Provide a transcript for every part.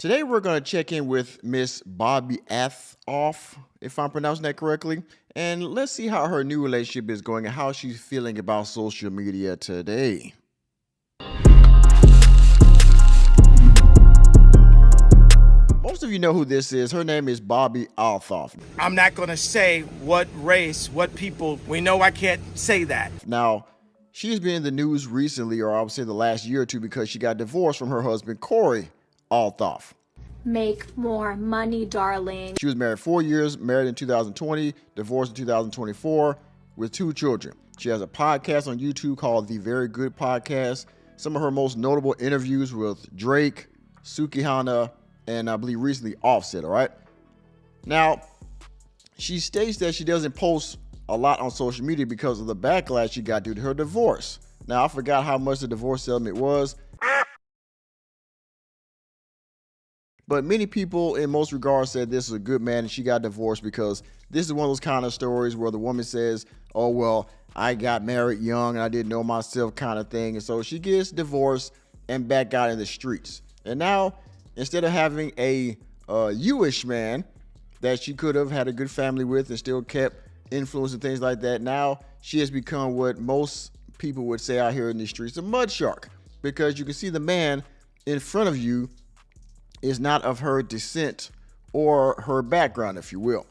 Today we're going to check in with Miss Bobbi Althoff, if I'm pronouncing that correctly, and let's see how her new relationship is going and how she's feeling about social media today. Most of you know who this is. Her name is Bobbi Althoff. I'm not going to say what race, what people. We know I can't say that. Now, she's been in the news recently, or I would say the last year or two, because she got divorced from her husband, Corey Althoff. Make more money, darling. She was married 4 years, married in 2020, divorced in 2024, with 2 children. She has a podcast on YouTube called The Very Good Podcast. Some of her most notable interviews with Drake, Sukihana, and I believe recently Offset, all right? Now, she states that she doesn't post a lot on social media because of the backlash she got due to her divorce. Now, I forgot how much the divorce settlement was, but many people in most regards said this is a good man and she got divorced because this is one of those kind of stories where the woman says, oh, well, I got married young and I didn't know myself kind of thing. And so she gets divorced and back out in the streets. And now, instead of having a Jewish man that she could have had a good family with and still kept influence and things like that, now she has become what most people would say out here in the streets, a mud shark. Because you can see the man in front of you is not of her descent or her background, if you will.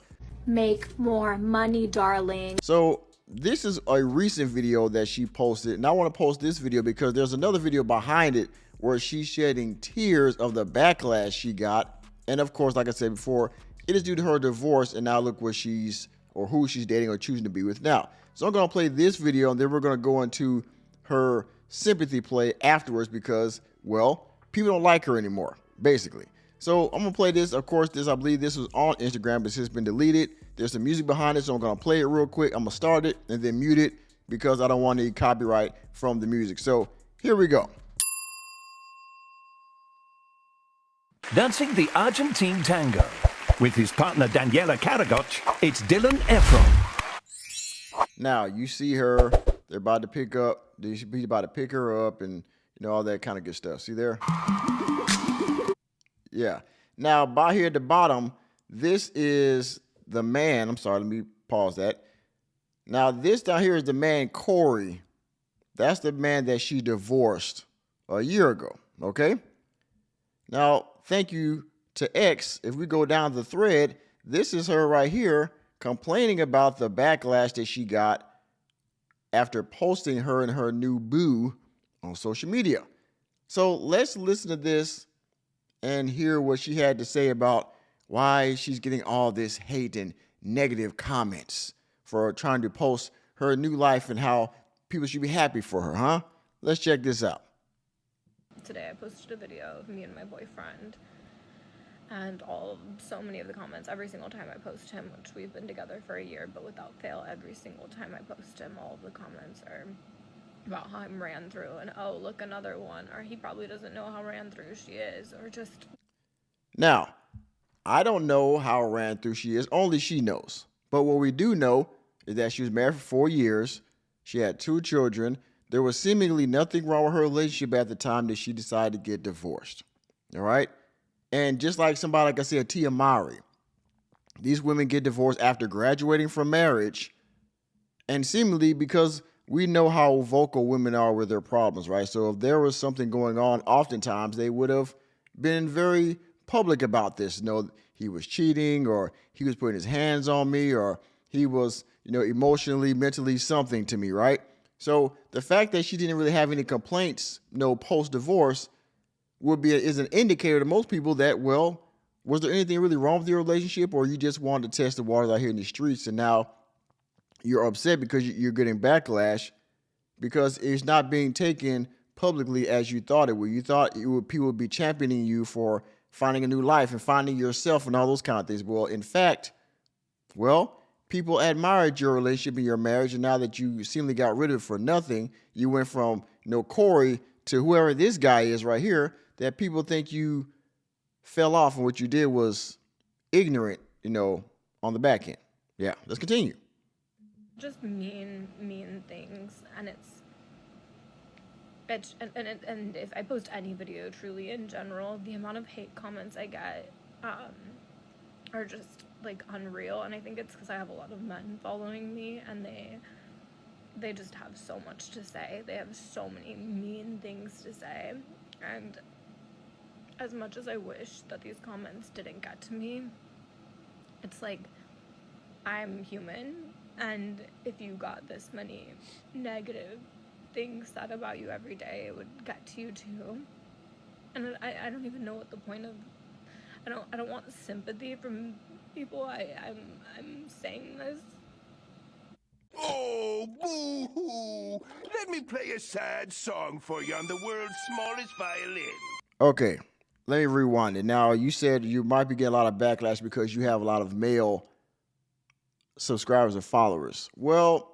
Make more money, darling. So this is a recent video that she posted, and I want to post this video because there's another video behind it where she's shedding tears of the backlash she got. And of course, like I said before, it is due to her divorce, and now look what she's, or who she's dating or choosing to be with now. So I'm going to play this video, and then we're going to go into her sympathy play afterwards because, well, people don't like her anymore, basically. So I'm going to play this. Of course, I believe this was on Instagram, but it's just been deleted. There's some music behind it, so I'm going to play it real quick. I'm going to start it and then mute it because I don't want any copyright from the music. So here we go. Dancing the Argentine tango with his partner Daniela Karagoc, it's Dylan Efron. Now you see her, they're about to pick up, he's about to pick her up and all that kind of good stuff. See there? Yeah. Now by here at the bottom, this is the man. I'm sorry, let me pause that. Now this down here is the man, Corey. That's the man that she divorced a year ago, okay? Now, thank you to X. If we go down the thread, this is her right here complaining about the backlash that she got after posting her and her new boo on social media. So let's listen to this and hear what she had to say about why she's getting all this hate and negative comments for trying to post her new life and how people should be happy for her, huh? Let's check this out. Today I posted a video of me and my boyfriend, and so many of the comments, every single time I post him, which we've been together for a year, but without fail, every single time I post him, all of the comments are about how I'm ran through, and oh, look, another one, or he probably doesn't know how ran through she is, or just... Now, I don't know how ran through she is, only she knows. But what we do know is that she was married for 4 years, she had 2 children. There was seemingly nothing wrong with her relationship at the time that she decided to get divorced. All right? And just like somebody, like I said, Tia Mowry, these women get divorced after graduating from marriage, and seemingly because we know how vocal women are with their problems, right? So if there was something going on, oftentimes they would have been very public about this. He was cheating, or he was putting his hands on me, or he was, emotionally, mentally something to me, right? So the fact that she didn't really have any complaints, post-divorce is an indicator to most people that, well, was there anything really wrong with your relationship, or you just wanted to test the waters out here in the streets, and now you're upset because you're getting backlash because it's not being taken publicly as you thought it would. You thought people would be championing you for finding a new life and finding yourself and all those kind of things. Well, in fact, people admired your relationship and your marriage, and now that you seemingly got rid of it for nothing, you went from Corey to whoever this guy is right here, that people think you fell off and what you did was ignorant, on the back end. Yeah, let's continue. Just mean things, and bitch, and if I post any video truly in general, the amount of hate comments I get are just like unreal. And I think it's because I have a lot of men following me, and they just have so much to say. They have so many mean things to say, and as much as I wish that these comments didn't get to me, it's like, I'm human, and if you got this many negative things said about you every day, it would get to you too. And I don't even know what the point of, I don't want sympathy from people. I'm saying this. Oh, boo-hoo! Let me play a sad song for you on the world's smallest violin. Okay, let me rewind it. Now, you said you might be getting a lot of backlash because you have a lot of male subscribers or followers. Well,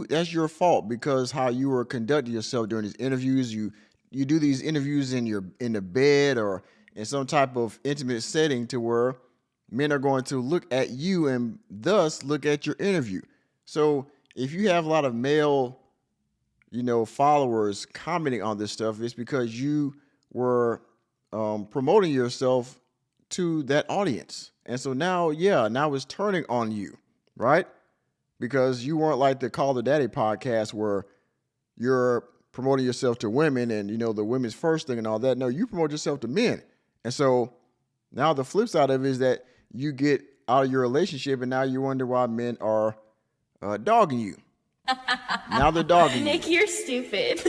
that's your fault, because how you were conducting yourself during these interviews. You do these interviews in the bed or in some type of intimate setting to where men are going to look at you and thus look at your interview. So if you have a lot of male, followers commenting on this stuff, it's because you were promoting yourself to that audience. And so now it's turning on you, right? Because you weren't like the Call the Daddy podcast where you're promoting yourself to women and, the women's first thing and all that. No, you promote yourself to men. And so now the flip side of it is that you get out of your relationship and now you wonder why men are dogging you. Now they're dogging you. Nick, you're stupid.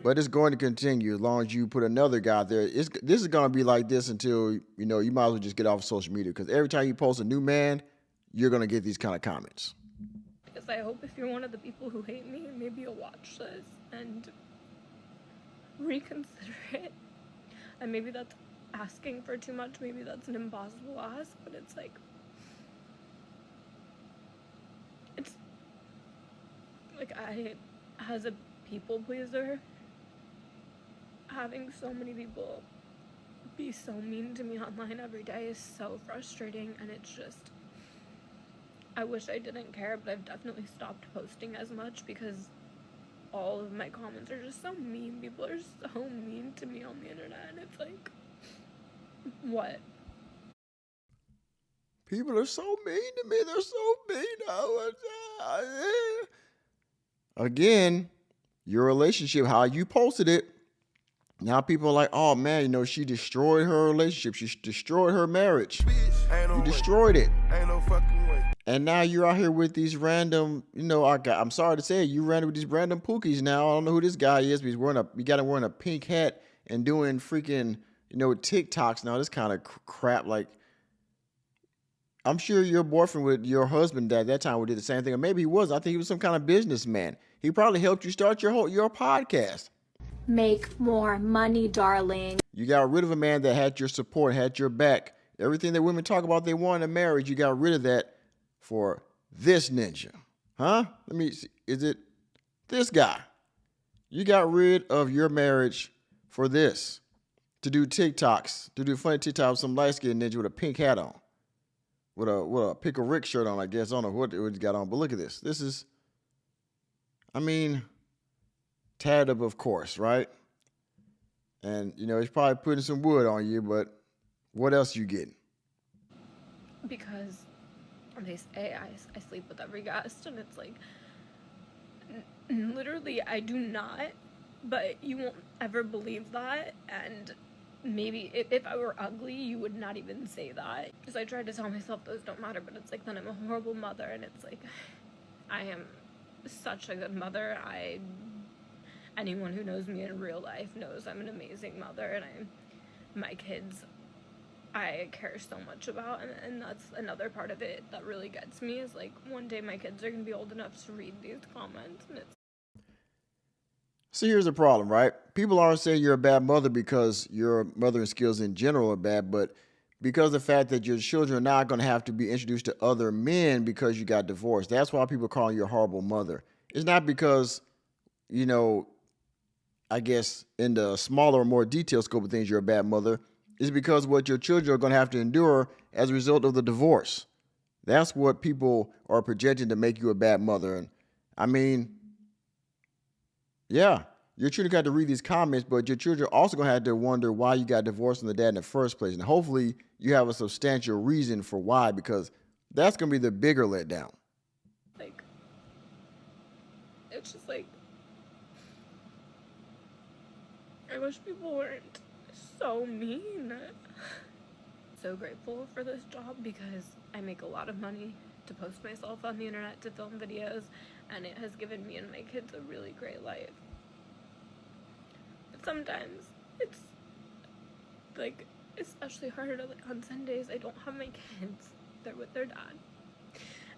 But it's going to continue as long as you put another guy out there. This is going to be like this until, you might as well just get off of social media, because every time you post a new man, you're going to get these kind of comments. Because I hope if you're one of the people who hate me, maybe you'll watch this and reconsider it. And maybe that's asking for too much. Maybe that's an impossible ask, but it's like, I, as a people pleaser, having so many people be so mean to me online every day is so frustrating, and it's just, I wish I didn't care, but I've definitely stopped posting as much because all of my comments are just so mean. People are so mean to me on the internet, and it's like, what? People are so mean to me. They're so mean. Again, your relationship, how you posted it, now people are like, oh man, she destroyed her relationship. She destroyed her marriage. You destroyed it. Ain't no fucking way. And now you're out here with these random, I'm sorry to say it, you ran with these random pookies now. I don't know who this guy is, but you got him wearing a pink hat and doing freaking, TikToks now. This kind of crap. Like, I'm sure your boyfriend with your husband at that time would do the same thing. Or maybe he was. I think he was some kind of businessman. He probably helped you start your podcast. Make more money, darling. You got rid of a man that had your support, had your back. Everything that women talk about they want in marriage, you got rid of that for this ninja. Huh? Let me see. Is it this guy? You got rid of your marriage for this. To do TikToks. To do funny TikToks with some light-skinned ninja with a pink hat on. With a Pickle Rick shirt on, I guess. I don't know what he's got on, but look at this. This is, tatted up, of course, right? And, he's probably putting some wood on you, but what else you getting? Because they say I sleep with every guest, and it's like, literally, I do not, but you won't ever believe that, and maybe if I were ugly, you would not even say that. Because I tried to tell myself those don't matter, but it's like, then I'm a horrible mother, and it's like, I am such a good mother. Anyone who knows me in real life knows I'm an amazing mother, and my kids, I care so much about, and that's another part of it that really gets me, is like, one day my kids are going to be old enough to read these comments, and it's... So here's the problem, right? People aren't saying you're a bad mother because your mothering skills in general are bad, but because of the fact that your children are not going to have to be introduced to other men because you got divorced. That's why people call you a horrible mother. It's not because, I guess in the smaller, more detailed scope of things, you're a bad mother. It's because what your children are going to have to endure as a result of the divorce. That's what people are projecting to make you a bad mother. And yeah, your children got to read these comments, but your children also going to have to wonder why you got divorced from the dad in the first place. And hopefully you have a substantial reason for why, because that's going to be the bigger letdown. Like, it's just like, I wish people weren't so mean. So grateful for this job because I make a lot of money to post myself on the internet to film videos, and it has given me and my kids a really great life. But sometimes it's like especially hard on Sundays. I don't have my kids, they're with their dad,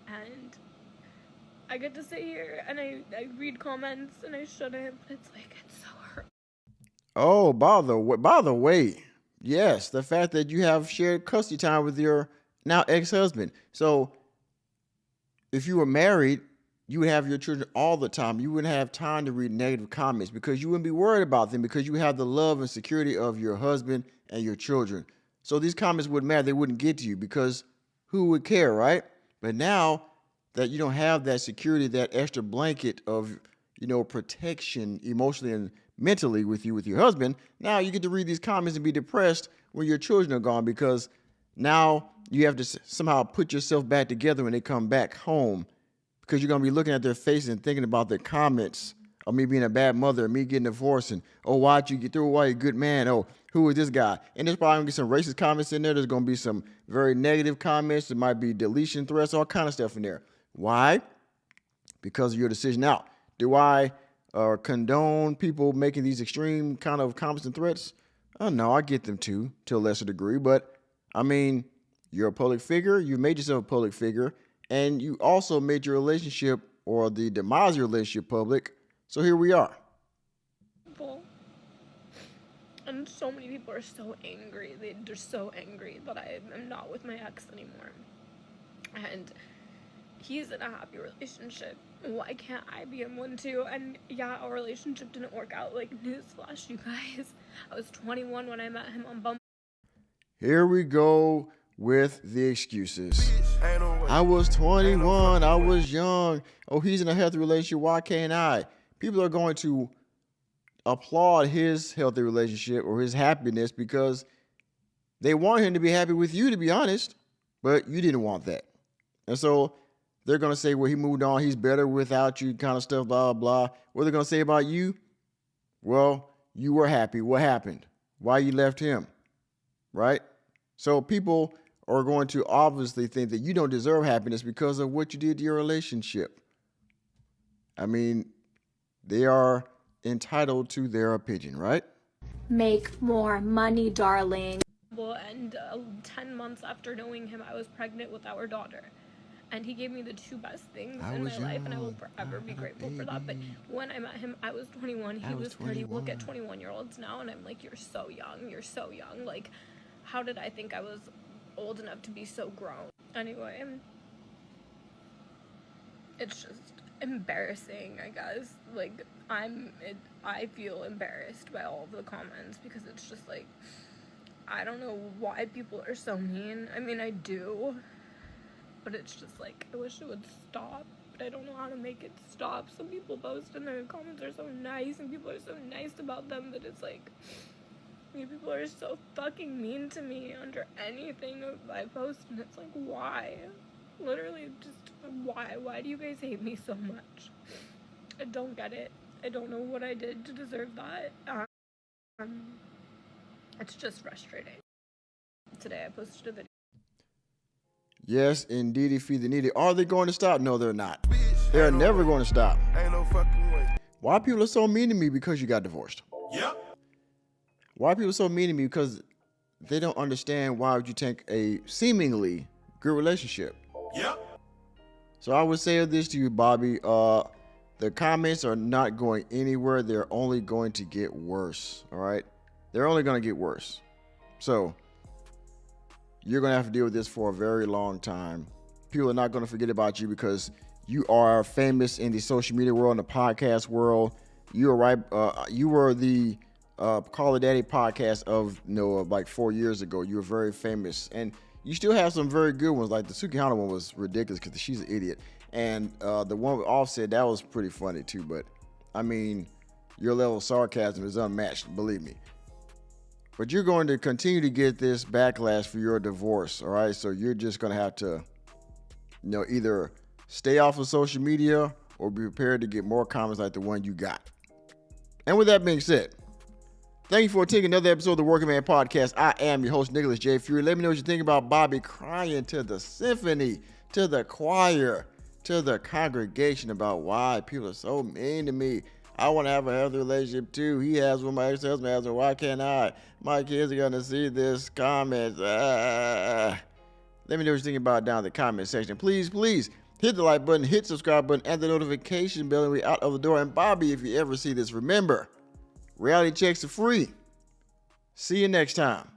and I get to sit here and I read comments and I shouldn't, but it's like it's so hurt. Oh, by the way, yes, the fact that you have shared custody time with your now ex-husband. So if you were married, you would have your children all the time. You wouldn't have time to read negative comments because you wouldn't be worried about them because you have the love and security of your husband and your children. So these comments wouldn't matter. They wouldn't get to you because who would care, right? But now that you don't have that security, that extra blanket of, protection emotionally and mentally with your husband, now you get to read these comments and be depressed when your children are gone because now you have to somehow put yourself back together when they come back home because you're going to be looking at their faces and thinking about their comments of me being a bad mother, me getting divorced, and, oh, why'd you get through? Why you a good man? Oh, who is this guy? And there's probably going to be some racist comments in there. There's going to be some very negative comments. There might be deletion threats, all kind of stuff in there. Why? Because of your decision. Now, do I condone people making these extreme kind of comments and threats? Oh, no, I get them too, to a lesser degree. But, I mean, you're a public figure. You made yourself a public figure. And you also made your relationship or the demise of your relationship public. So here we are. And so many people are so angry. They're so angry that I am not with my ex anymore. And he's in a happy relationship. Why can't I be in one too? And yeah, our relationship didn't work out. Like, newsflash, you guys. I was 21 when I met him on Bumble. Here we go with the excuses. I was 21. I was young. Oh, he's in a healthy relationship. Why can't I? People are going to applaud his healthy relationship or his happiness because they want him to be happy with you, to be honest, but you didn't want that. And so they're going to say, well, he moved on. He's better without you, kind of stuff, blah, blah. What are they going to say about you? Well, you were happy. What happened? Why you left him? Right? So people are going to obviously think that you don't deserve happiness because of what you did to your relationship. I mean, they are entitled to their opinion, right? Make more money, darling. And 10 months after knowing him, I was pregnant with our daughter. And he gave me the two best things in my life, and I will forever be grateful for that. But when I met him, I was 21. He was 30. Look at 21-year-olds now, and I'm like, you're so young. You're so young. Like, how did I think I was old enough to be so grown? Anyway, it's just embarrassing, I guess. Like, I feel embarrassed by all of the comments because it's just like, I don't know why people are so mean. I mean, I do, but it's just like, I wish it would stop, but I don't know how to make it stop. Some people post and their comments are so nice and people are so nice about them that it's like, you people are so fucking mean to me under anything I post, and it's like, why? Literally, just why? Why do you guys hate me so much? I don't get it. I don't know what I did to deserve that. It's just frustrating. Today I posted a video. Yes, indeedy, feed the needy. Are they going to stop? No, they're not. They're never going to stop. Ain't no fucking way. Why people are so mean to me? Because you got divorced. Yep. Why people are so mean to me? Because they don't understand why would you take a seemingly good relationship. Yep. So I would say this to you, Bobbi. The comments are not going anywhere. They're only going to get worse. All right. They're only going to get worse. So you're going to have to deal with this for a very long time. People are not going to forget about you because you are famous in the social media world, in the podcast world. You were right. You were the Call Her Daddy podcast of like 4 years ago. You were very famous, and you still have some very good ones. Like the Sukihana one was ridiculous because she's an idiot, and the one with Offset, that was pretty funny too. But I mean, Your level of sarcasm is unmatched, believe me. But you're going to continue to get this backlash for your divorce, all right? So you're just going to have to, either stay off of social media or be prepared to get more comments like the one you got. And with that being said, thank you for taking another episode of the Working Man Podcast. I am your host, Nicholas J. Fury. Let me know what you think about Bobbi crying to the symphony, to the choir, to the congregation about why people are so mean to me. I want to have a healthy relationship too. He has one, my ex-husband has one. Why can't I? My kids are going to see this comment. Let me know what you think about it down in the comment section. Please hit the like button, hit subscribe button, and the notification bell, and we're out of the door. And Bobbi, if you ever see this, remember, reality checks are free. See you next time.